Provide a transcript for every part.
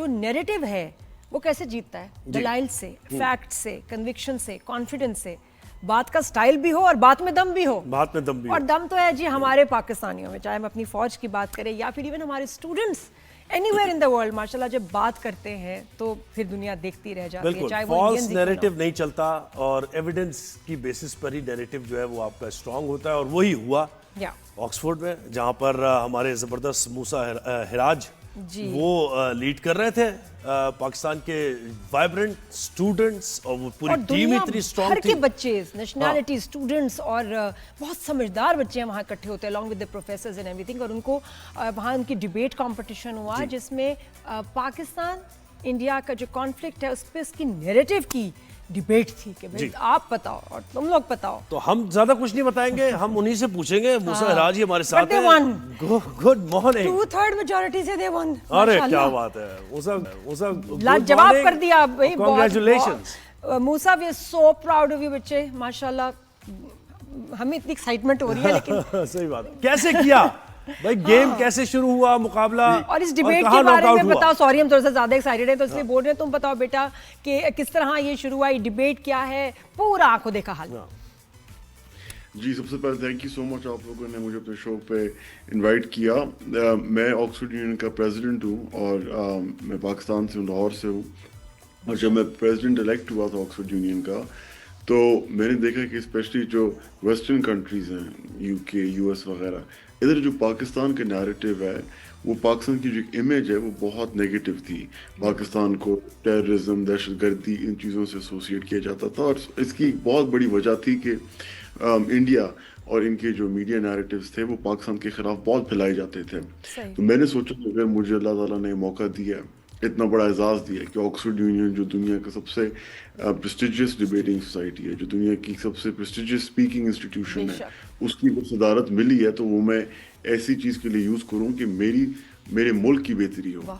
جو نیریٹو ہے وہ کیسے جیتتا ہے؟ دلائل سے، فیکٹ سے، کنوکشن سے، کانفیڈنس سے. بات کا سٹائل بھی ہو اور بات میں دم بھی ہو. بات میں دم بھی ہو. اور دم تو ہے جی ہمارے پاکستانیوں میں، چاہے ہم اپنی فوج کی بات کریں یا پھر ایون ہمارے students any where in the world, ماشاءاللہ جب بات کرتے ہیں تو پھر دنیا دیکھتی رہ جاتی ہے. بالکل فالس نیریٹو نہیں چلتا اور ایویڈنس کی بیسس پر ہی نیریٹو جو ہے وہ آپ کا اسٹرانگ ہوتا ہے. اور وہی ہوا آکسفورڈ میں، جہاں پر ہمارے زبردست موسیٰ ہراج وہ لیڈ کر رہے تھے پاکستان کے وائبرنٹ اسٹوڈنٹس، اور وہ پوری ٹیم اتنی اسٹرانگ تھی. ہر کے بچے، نیشنلٹی، اسٹوڈنٹس اور بہت سمجھدار بچے وہاں اکٹھے ہوتے ہیں along with the professors and everything. اور ان کو وہاں ان کی ڈیبیٹ کمپٹیشن ہوا جس میں پاکستان انڈیا کا جو کانفلکٹ ہے اس پہ اس کی نیریٹو کی ڈیبیٹ تھی کہ بھئی آپ بتاؤ اور تم لوگ بتاؤ. تو ہم زیادہ کچھ نہیں بتائیں گے، ہم انہی سے پوچھیں گے. موسیٰ ہراج ہی ہمارے ساتھ ہیں. Good morning. 2/3 میجورٹی سے دے ون. ارے کیا بات ہے موسیٰ، جواب کر دیا بھائی. Congratulations Musa, we are so proud of you بچے، ماشاءاللہ. ہمیں اتنی ایکسائٹمنٹ ہو رہی ہے لیکن صحیح بات ہے. کیسے کیا بھائی گیم، کیسے شروع ہوا مقابلہ، اور اس ڈیبیٹ کے بارے میں بتاؤ. سوری ہم تھوڑا سا زیادہ ایکسائٹڈ ہیں تو اس لیے بول رہے ہیں. تم بتاؤ بیٹا کہ کس طرح یہ شروع ہوا، یہ ڈیبیٹ کیا ہے، پورا آنکھوں دیکھا حال. جی سب سے پہلے تھینک یو سو مچ آپ لوگوں نے مجھے اپنے شو پہ انوائٹ کیا. میں آکسفورڈ یونین کا پریزیڈنٹ ہوں اور میں پاکستان سے ہوں، لاہور سے ہوں. اور جب میں پریزیڈنٹ الیکٹ ہوا تھا آکسفورڈ یونین کا تو میں نے دیکھا کہ اسپیشلی جو ویسٹرن کنٹریز ہیں، یو کے، یو ایس وغیرہ، ادھر جو پاکستان کا نیریٹو ہے وہ پاکستان کی جو امیج ہے وہ بہت نیگیٹو تھی. پاکستان کو ٹیررزم، دہشت گردی، ان چیزوں سے ایسوسیٹ کیا جاتا تھا. اور اس کی بہت بڑی وجہ تھی کہ انڈیا اور ان کے جو میڈیا نیریٹوز تھے وہ پاکستان کے خلاف بہت پھیلائے جاتے تھے. تو میں نے سوچا کہ اگر مجھے اللہ تعالیٰ نے موقع دیا، اتنا بڑا اعزاز دیا کہ آکسفورڈ یونین جو دنیا کا سب سے پریسٹیجیس ڈیبیٹنگ سوسائٹی ہے، جو دنیا کی سب سے پریسٹیجیس اسپیکنگ انسٹیٹیوشن ہے، اس کی وہ صدارت ملی ہے، تو وہ میں ایسی چیز کے لیے یوز کروں کہ میرے ملک کی بہتری ہو.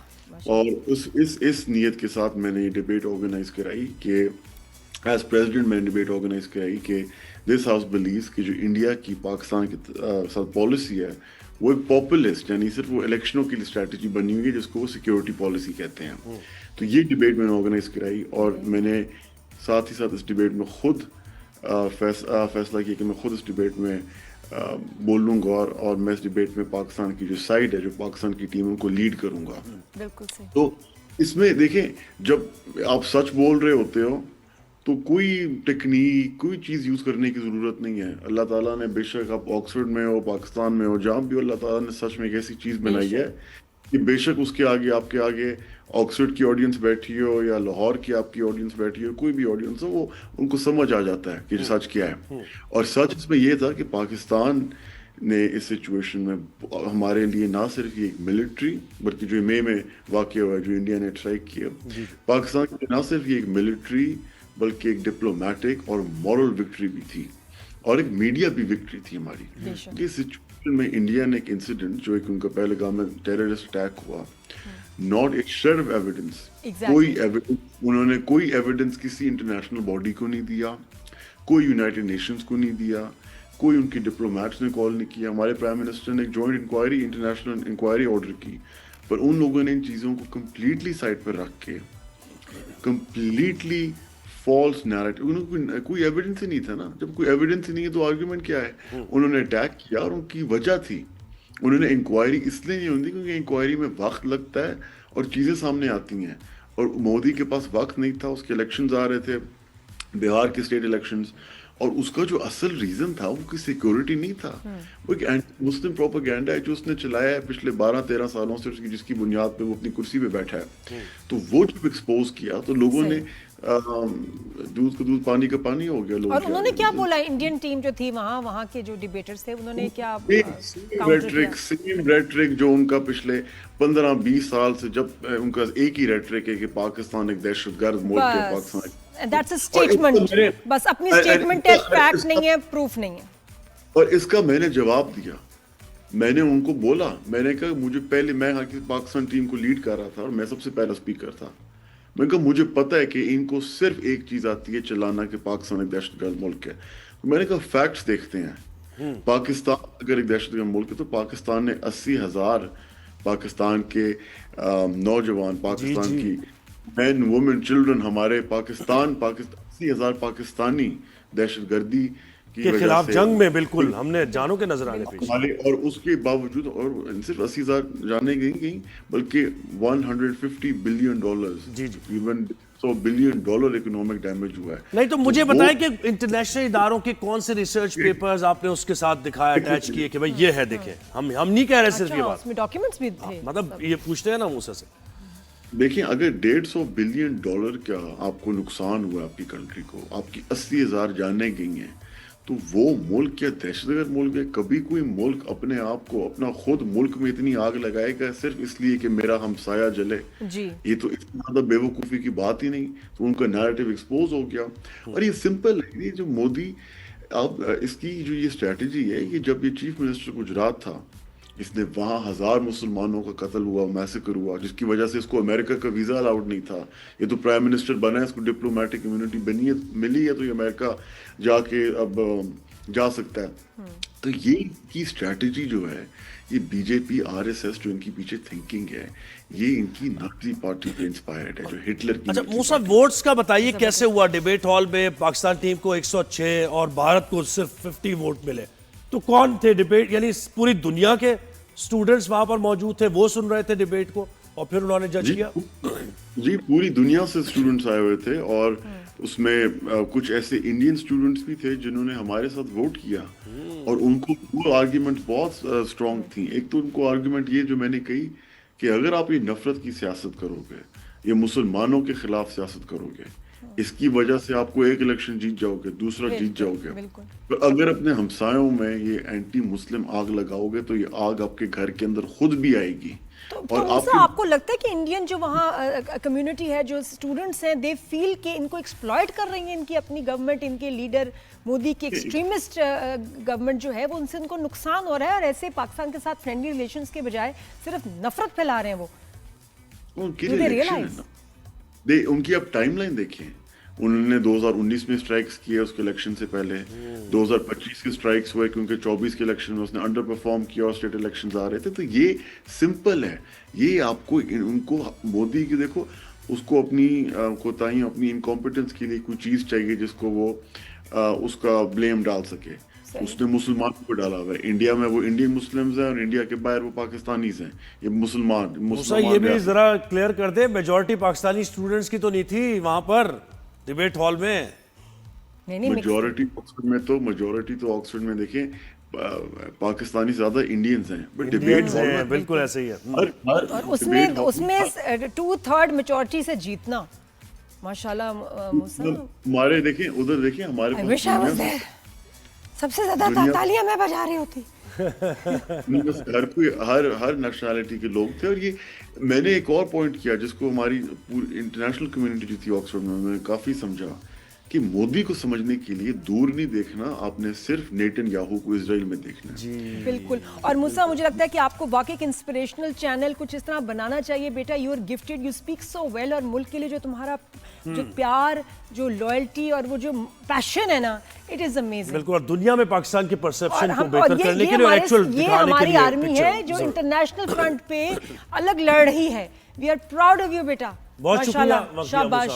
اور اس نیت کے ساتھ میں نے یہ ڈیبیٹ آرگنائز کرائی کہ ایز پریزیڈنٹ میں نے ڈیبیٹ آرگنائز کرائی کہ دس ہاؤس بلیوز کہ جو انڈیا کی پاکستان کے ساتھ پالیسی ہے وہ ایک پاپولسٹ، یعنی صرف وہ الیکشنوں کی اسٹریٹجی بنی ہوئی ہے جس کو وہ سیکیورٹی پالیسی کہتے ہیں. تو یہ ڈیبیٹ میں نے آرگنائز کرائی اور میں نے ساتھ ہی ساتھ اس ڈیبیٹ میں خود فیصلہ کیا کہ میں خود اس ڈیبیٹ میں بولوں گا اور میں اس ڈیبیٹ میں پاکستان کی جو سائڈ ہے، جو پاکستان کی ٹیم، ان کو لیڈ کروں گا. بالکل صحیح. تو اس میں دیکھیں جب آپ سچ بول رہے ہوتے ہو تو کوئی ٹیکنیک، کوئی چیز یوز کرنے کی ضرورت نہیں ہے. اللہ تعالیٰ نے بے شک آپ آکسفورڈ میں ہو، پاکستان میں ہو، جہاں بھی اللہ تعالیٰ نے سچ میں ایک ایسی چیز بنائی ہے کہ بے شک اس کے آگے، آپ کے آگے آکسفورڈ کی آڈینس بیٹھی ہو یا لاہور کی آپ کی آڈینس بیٹھی ہو، کوئی بھی آڈینس ہو، وہ ان کو سمجھ آ جاتا ہے کہ سچ کیا ہے. اور سچ اس میں یہ تھا کہ پاکستان نے اس سچویشن میں ہمارے لیے نہ صرف یہ ایک ملٹری، بلکہ جو مئی میں واقع ہوا ہے، جو انڈیا نے اسٹرائک کیا، پاکستان کی نہ صرف یہ ایک ملٹری بلکہ ایک ڈپلومیٹک اور مورل وکٹری بھی تھی، اور ایک میڈیا بھی وکٹری تھی ہماری. کہ سچویشن میں انڈیا نے ایک انسیڈنٹ جو ایک ان کا پہلے گاؤں میں ٹیررسٹ اٹیک ہوا، not a shred of evidence, کوئی ایویڈنس، انہوں نے کوئی ایویڈنس کسی انٹرنیشنل باڈی کو نہیں دیا، کوئی یونائٹڈ نیشنز کو نہیں دیا، کوئی ان کی ڈپلومیٹس نے کال نہیں کیا. ہمارے پرائم منسٹر نے ایک joint inquiry, international inquiry order کی، پر ان لوگوں نے ان چیزوں کو کمپلیٹلی سائڈ پر رکھ کے کمپلیٹلی فالس نیریٹو، کوئی ایویڈنس ہی نہیں تھا نا. جب کوئی ایویڈنس ہی نہیں ہے تو آرگیومنٹ کیا ہے؟ انہوں نے اٹیک کیا اور ان کی وجہ تھی. انہوں نے انکوائری اس لیے نہیں ہوتی کیونکہ انکوائری میں وقت لگتا ہے اور چیزیں سامنے آتی ہیں، اور مودی کے پاس وقت نہیں تھا. اس کے الیکشنز آ رہے تھے، بہار کے اسٹیٹ الیکشنز، اور اس کا جو اصل ریزن تھا وہ کوئی سیکورٹی نہیں تھا، وہ ایک اینٹی مسلم پروپیگنڈا ہے جو اس نے چلایا ہے پچھلے 12-13 سالوں سے، جس کی بنیاد پہ وہ اپنی کرسی پہ بیٹھا ہے. تو وہ جب ایکسپوز کیا تو لوگوں نے دودھ کا دودھ، پانی کا پانی ہو گیا. اور انہوں نے کیا بولا؟ انڈین ٹیم جو تھی وہاں کے جو ڈیبیٹرز تھے، انہوں نے کیا سیم ریٹرک جو ان کا پچھلے 15-20 سال سے، جب ان کا ایک ہی ریٹرک ہے کہ پاکستان ایک دہشت گرد ملک ہے، پاکستان that's a statement، بس اپنی اسٹیٹمنٹ ہے، فیکٹ نہیں ہے، پروف نہیں ہے. اور اس کا میں نے جواب دیا. میں نے ان کو بولا، میں نے کہا مجھے پہلے، میں پاکستان ٹیم کو لیڈ کر رہا تھا اور میں سب سے پہلا اسپیکر تھا. میں نے کہا مجھے پتہ ہے کہ ان کو صرف ایک چیز آتی ہے چلانا کہ پاکستان ایک دہشت گرد ملک ہے. میں نے کہا فیکٹس دیکھتے ہیں. پاکستان اگر ایک دہشت گرد ملک ہے تو پاکستان نے 80,000 پاکستان کے نوجوان، پاکستان کی مین وومن چلڈرن، ہمارے 80,000 پاکستانی دہشت گردی کے خلاف جنگ میں بالکل ہم نے جانوں کے نذرانے پیش، اور اس کے باوجود، اور صرف 80,000 جانے گئی بلکہ $150 billion, even $100 billion economic damage ہوا ہے. نہیں تو مجھے بتائیں کہ انٹرنیشنل اداروں کے کون سے ریسرچ پیپرز آپ نے اس کے ساتھ دکھایا، اٹیچ کیے کہ بھائی یہ ہے، دیکھیں ہم نہیں کہہ رہے صرف یہ بات، اس میں ڈاکیومنٹس بھی تھے، مطلب یہ پوچھتے ہیں نا موسیٰ سے. دیکھیں اگر $150 بلین کا آپ کو نقصان ہوا آپ کی کنٹری کو، آپ کی 80,000 جانیں گئی ہیں، تو وہ ملک کیا دہشت گرد ملک ہے؟ کبھی کوئی ملک اپنے آپ کو، اپنا خود ملک میں اتنی آگ لگائے گا صرف اس لیے کہ میرا ہمسایہ جلے؟ یہ تو اس زیادہ بے وقوفی کی بات ہی نہیں. تو ان کا نیریٹو ایکسپوز ہو گیا. اور یہ سمپل ہے، یہ جو مودی، اب اس کی جو یہ اسٹریٹجی ہے، یہ جب یہ چیف منسٹر گجرات تھا، اس نے وہاں 1000 مسلمانوں کا قتل ہوا، میسیکر ہوا، جس کی وجہ سے اس کو امریکہ کا ویزا الاؤڈ نہیں تھا. یہ تو پرائم منسٹر بنا ہے، اس کو ڈپلومیٹک امیونٹی ملی ہے، تو یہ امریکہ جا کے اب جا سکتا ہے. تو یہ کی اسٹریٹجی جو ہے، یہ بی جے پی RSS جو ان کی پیچھے تھنکنگ ہے، یہ ان کی نازی پارٹی پہ انسپائرڈ ہے، جو ہٹلر کی. اچھا موسیٰ، ووٹس کا بتائیے کیسے ہوا؟ ڈیبیٹ ہال میں پاکستان ٹیم کو 106 اور بھارت کو صرف 50 ووٹ ملے. تو کون تھے ڈیبیٹ، یعنی پوری دنیا کے اسٹوڈنٹس وہاں پر موجود تھے، وہ سن رہے تھے ڈیبیٹ کو اور پھر انہوں نے جج کیا؟ جی پوری دنیا سے اسٹوڈنٹس آئے ہوئے تھے، اور اس میں کچھ ایسے انڈین اسٹوڈنٹس بھی تھے جنہوں نے ہمارے ساتھ ووٹ کیا، اور ان کو وہ آرگیومنٹ بہت اسٹرانگ تھیں. ایک تو ان کو آرگیومنٹ یہ جو میں نے کہی کہ اگر آپ یہ نفرت کی سیاست کرو گے، یہ مسلمانوں کے خلاف سیاست کرو گے، اس کی وجہ سے آپ کو ایک الیکشن جیت جاؤ گے، دوسرا جیت جاؤ گے، اگر اپنے ہمسایوں میں یہ اینٹی مسلم آگ لگاؤ گے تو یہ آگ آپ کے گھر کے اندر خود بھی آئے گی. اور آپ کو لگتا ہے کہ انڈین جو وہاں کمیونٹی ہے، جو اسٹوڈنٹس ہیں، دے فیل کہ ان کو ایکسپلائٹ کر رہی ہیں ان کی اپنی گورنمنٹ، ان کے لیڈر مودی کی ایکسٹریمسٹ گورنمنٹ جو ہے، وہ ان سے ان کو نقصان ہو رہا ہے، اور ایسے پاکستان کے ساتھ فرینڈلی ریلیشنز کے بجائے صرف نفرت پھیلا رہے ہیں وہ؟ ان کی اب ٹائم لائن دیکھیں، انہوں نے 2019 میں اسٹرائکس کیے اس کے الیکشن سے پہلے، 2025 کے اسٹرائکس ہوئے کیونکہ 24 کے الیکشن میں اس نے انڈر پرفارم کیا اور اسٹیٹ الیکشنز آ رہے تھے. تو یہ سمپل ہے. یہ آپ کو ان کو مودی کی، دیکھو اس کو اپنی کوتاہیوں، اپنی انکمپیٹنس کے لیے کوئی چیز چاہیے جس کو وہ اس کا بلیم ڈال سکے. اس نے مسلمان کو ڈالا ہوا ہے. انڈیا میں وہ انڈین مسلمز ہیں، اور انڈیا کے باہر وہ پاکستانیز ہیں. یہ مسلمان یہ بھی ذرا کلیئر کر دے، میجورٹی پاکستانی اسٹوڈنٹس کی تو نہیں تھی وہاں پر ڈیبیٹ ہال میں؟ میجورٹی تو آکسفورڈ میں دیکھیں پاکستانی زیادہ انڈینز ہیں، ڈیبیٹ ہال میں بالکل ایسے ہی ہے. اور اس میں 2/3 میجورٹی سے جیتنا، ماشاءاللہ موسیٰ. ہمارے دیکھیں ادھر، دیکھیں ہمارے سب سے زیادہ تالیاں میں بجا رہی ہوتی. ہر کوئی، ہر نیشنلٹی کے لوگ تھے. اور یہ میں نے ایک اور پوائنٹ کیا جس کو ہماری پوری انٹرنیشنل کمیونٹی جو تھی آکسفورڈ میں کافی سمجھا، کہ مودی کو سمجھنے کے لیے دور نہیں دیکھنا، آپ نے صرف نیتن یاہو کو اسرائیل میں دیکھنا ہے. بالکل. اور موسیٰ مجھے لگتا ہے کہ آپ کو واقعی ایک انسپریشنل چینل کچھ اس طرح بنانا چاہیے. بیٹا you are gifted, you speak so well, اور ملک کے لیے جو تمہارا جو پیار، جو لائلٹی اور وہ جو پیشن ہے نا، اٹ از امیزنگ. بالکل. اور دنیا میں پاکستان کی پرسپشن کو بہتر کرنے کے لیے اور ایکچوئل دکھانے کے لیے، یہ ہماری آرمی ہے جو انٹرنیشنل فرنٹ پہ الگ لڑ رہی ہے. We are proud of you بیٹا. بہت شکریہ. شاباش.